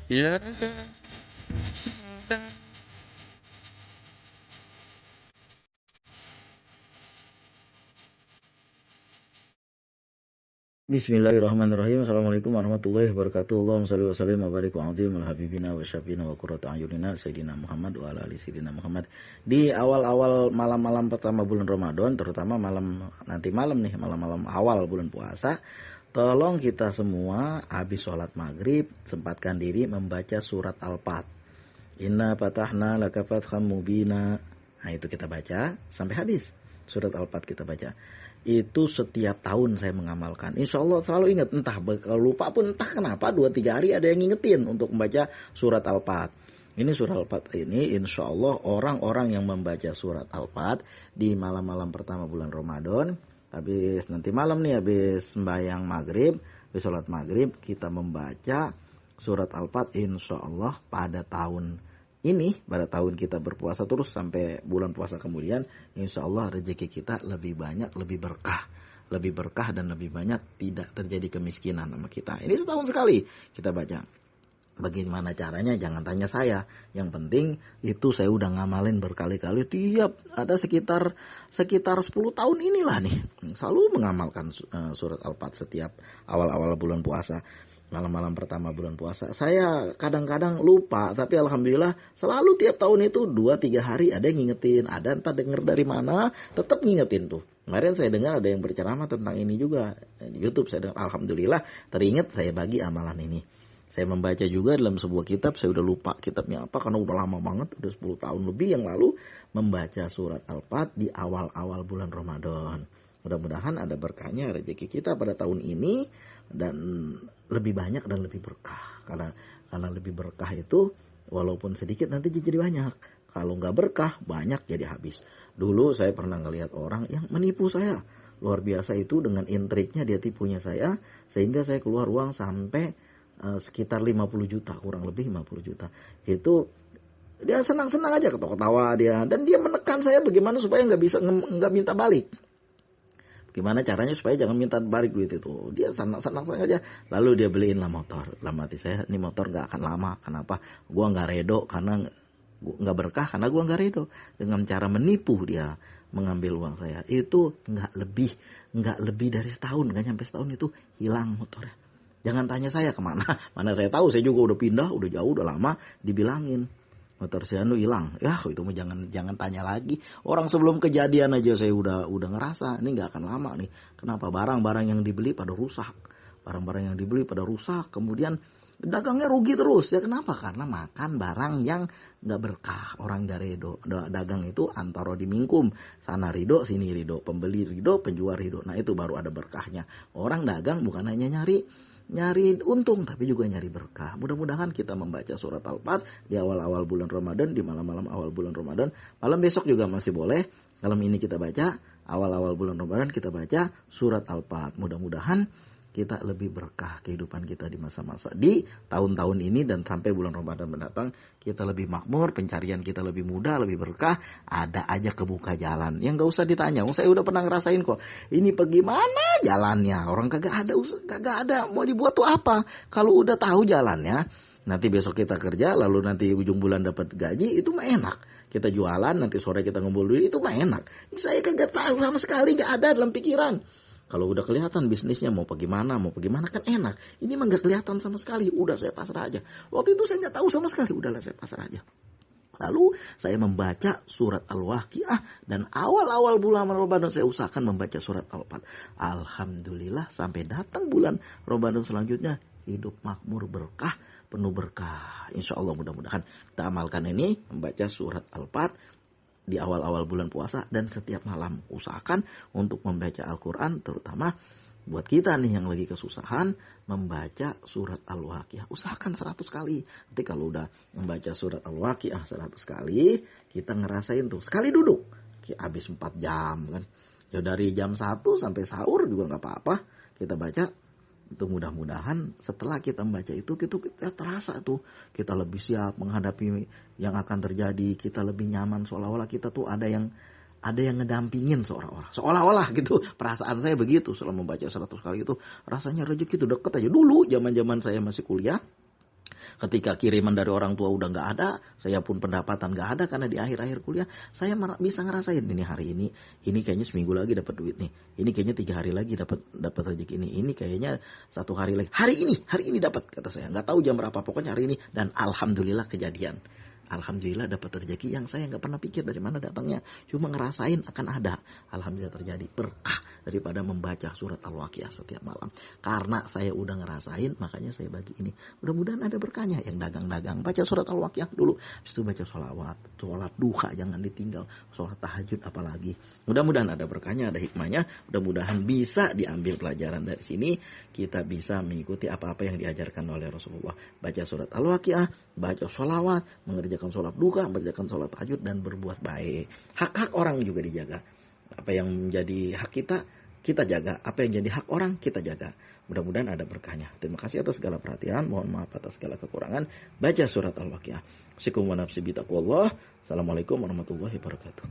Ya. Bismillahirrahmanirrahim. Assalamualaikum warahmatullahi wabarakatuh. Allahumma shalli wa sallim wa barik wa azim ala habibina wa syafina wa qurrata ayunina sayyidina Muhammad wa ala ali sayyidina Muhammad. Di awal-awal malam-malam pertama bulan Ramadan, terutama nanti malam nih, malam-malam awal bulan puasa, tolong kita semua habis sholat maghrib sempatkan diri membaca surat Al-Fat. Inna fatahna laka fatham mubina. Nah, itu kita baca sampai habis. Surat Al-Fat kita baca. Itu setiap tahun saya mengamalkan. Insya Allah selalu ingat. Entah kalau lupa pun entah kenapa 2-3 hari ada yang ngingetin untuk membaca surat Al-Fat. Ini surat Al-Fat ini insya Allah orang-orang yang membaca surat Al-Fat di malam-malam pertama bulan Ramadan. Habis nanti malam nih, habis sembahyang maghrib, habis sholat maghrib, kita membaca surat Al-Fat insya Allah pada tahun ini, pada tahun kita berpuasa terus sampai bulan puasa kemudian, insya Allah rezeki kita lebih banyak, lebih berkah dan lebih banyak, tidak terjadi kemiskinan sama kita. Ini setahun sekali kita baca. Bagaimana caranya? Jangan tanya saya. Yang penting itu saya udah ngamalin berkali-kali. Tiap ada sekitar 10 tahun inilah nih, selalu mengamalkan surat Al-Fat setiap awal-awal bulan puasa. Malam-malam pertama bulan puasa. Saya kadang-kadang lupa, tapi alhamdulillah selalu tiap tahun itu 2-3 hari ada yang ngingetin. Ada entah dengar dari mana, tetap ngingetin tuh. Kemarin saya dengar ada yang berceramah tentang ini juga. Di YouTube saya dengar, alhamdulillah teringat, saya bagi amalan ini. Saya membaca juga dalam sebuah kitab, saya udah lupa kitabnya apa karena udah lama banget, udah 10 tahun lebih yang lalu membaca surat Al-Fat di awal-awal bulan Ramadan. Mudah-mudahan ada berkahnya rezeki kita pada tahun ini dan lebih banyak dan lebih berkah. Karena lebih berkah itu walaupun sedikit nanti jadi banyak. Kalau nggak berkah banyak jadi habis. Dulu saya pernah ngelihat orang yang menipu saya. Luar biasa itu, dengan intriknya dia tipunya saya sehingga saya keluar uang sampai sekitar 50 juta, kurang lebih 50 juta. Itu dia senang-senang aja, ketawa-ketawa dia, dan dia menekan saya bagaimana supaya nggak minta balik. Gimana caranya supaya jangan minta balik duit itu. Dia senang-senang aja. Lalu dia beliin lah motor. Dalam hati saya, ini motor gak akan lama. Kenapa? Gua gak redo karena gak berkah, karena gua gak redo. Dengan cara menipu dia mengambil uang saya. Itu gak lebih dari setahun. Gak nyampe setahun itu hilang motornya. Jangan tanya saya kemana. Mana saya tahu, saya juga udah pindah, udah jauh, udah lama. Dibilangin motor saya hilang. Ya itu mah jangan tanya lagi. Orang sebelum kejadian aja saya udah ngerasa ini nggak akan lama nih. Kenapa? Barang-barang yang dibeli pada rusak. Kemudian dagangnya rugi terus. Ya kenapa? Karena makan barang yang nggak berkah. Orang dari dagang itu antara dimingkum. Sana ridho, sini ridho. Pembeli ridho, penjual ridho. Nah itu baru ada berkahnya. Orang dagang bukan hanya nyari untung, tapi juga nyari berkah. Mudah-mudahan kita membaca surat Al-Fat di awal-awal bulan Ramadan, di malam-malam awal bulan Ramadan. Malam besok juga masih boleh. Malam ini kita baca, awal-awal bulan Ramadan kita baca surat Al-Fat. Mudah-mudahan kita lebih berkah kehidupan kita di masa-masa di tahun-tahun ini, dan sampai bulan Ramadan mendatang kita lebih makmur, pencarian kita lebih mudah, lebih berkah. Ada aja kebuka jalan yang gak usah ditanya. Saya udah pernah ngerasain kok. Ini pergi mana jalannya? Orang kagak ada. Mau dibuat tuh apa? Kalau udah tahu jalannya, nanti besok kita kerja, lalu nanti ujung bulan dapat gaji, itu mah enak. Kita jualan, nanti sore kita ngumpul duit, itu mah enak. Saya kagak tahu sama sekali, gak ada dalam pikiran. Kalau udah kelihatan bisnisnya mau pergi mana kan enak. Ini mah nggak kelihatan sama sekali. Udah saya pasrah aja. Waktu itu saya nggak tahu sama sekali. Udahlah saya pasrah aja. Lalu saya membaca surat Al-Waqiah, dan awal-awal bulan Ramadan saya usahakan membaca surat Al-Fat. Alhamdulillah sampai datang bulan Ramadan selanjutnya hidup makmur, berkah, penuh berkah. Insya Allah mudah-mudahan kita amalkan ini, membaca surat Al-Fat di awal-awal bulan puasa dan setiap malam. Usahakan untuk membaca Al-Quran, terutama buat kita nih yang lagi kesusahan, membaca surat Al-Waqiah. Usahakan 100 kali. Nanti kalau udah membaca surat Al-Waqiah 100 kali, kita ngerasain tuh sekali duduk habis 4 jam kan. Ya dari jam 1 sampai sahur juga gak apa-apa kita baca. Itu mudah-mudahan setelah kita membaca itu kita terasa tuh kita lebih siap menghadapi yang akan terjadi. Kita lebih nyaman, seolah-olah kita tuh ada yang ngedampingin, seolah-olah gitu. Perasaan saya begitu setelah membaca 100 kali itu. Rasanya rezeki itu deket aja. Dulu zaman-zaman saya masih kuliah, Ketika kiriman dari orang tua udah nggak ada, saya pun pendapatan nggak ada karena di akhir-akhir kuliah saya bisa ngerasain ini hari ini kayaknya seminggu lagi dapat duit nih, ini kayaknya 3 hari lagi dapat rezeki ini kayaknya 1 hari lagi, hari ini dapat, kata saya, nggak tahu jam berapa, pokoknya hari ini, dan alhamdulillah kejadian. Alhamdulillah dapat rezeki yang saya nggak pernah pikir dari mana datangnya. Cuma ngerasain akan ada. Alhamdulillah terjadi. Berkah daripada membaca surat Al-Waqiah setiap malam. Karena saya udah ngerasain, makanya saya bagi ini. Mudah-mudahan ada berkahnya. Yang dagang-dagang, baca surat Al-Waqiah dulu. Habis itu baca sholawat. Sholat duha jangan ditinggal. Sholat tahajud apalagi. Mudah-mudahan ada berkahnya, ada hikmahnya. Mudah-mudahan bisa diambil pelajaran dari sini. Kita bisa mengikuti apa-apa yang diajarkan oleh Rasulullah. Baca surat Al-Waqiah, baca sholawat, mengerjakan sholat duha, mengerjakan sholat tahajud, dan berbuat baik. Hak-hak orang juga dijaga. Apa yang menjadi hak kita, kita jaga. Apa yang jadi hak orang, kita jaga. Mudah-mudahan ada berkahnya. Terima kasih atas segala perhatian. Mohon maaf atas segala kekurangan. Baca surat Al-Waqiah. Usikum wa nafsi bitaqwallah. Assalamualaikum warahmatullahi wabarakatuh.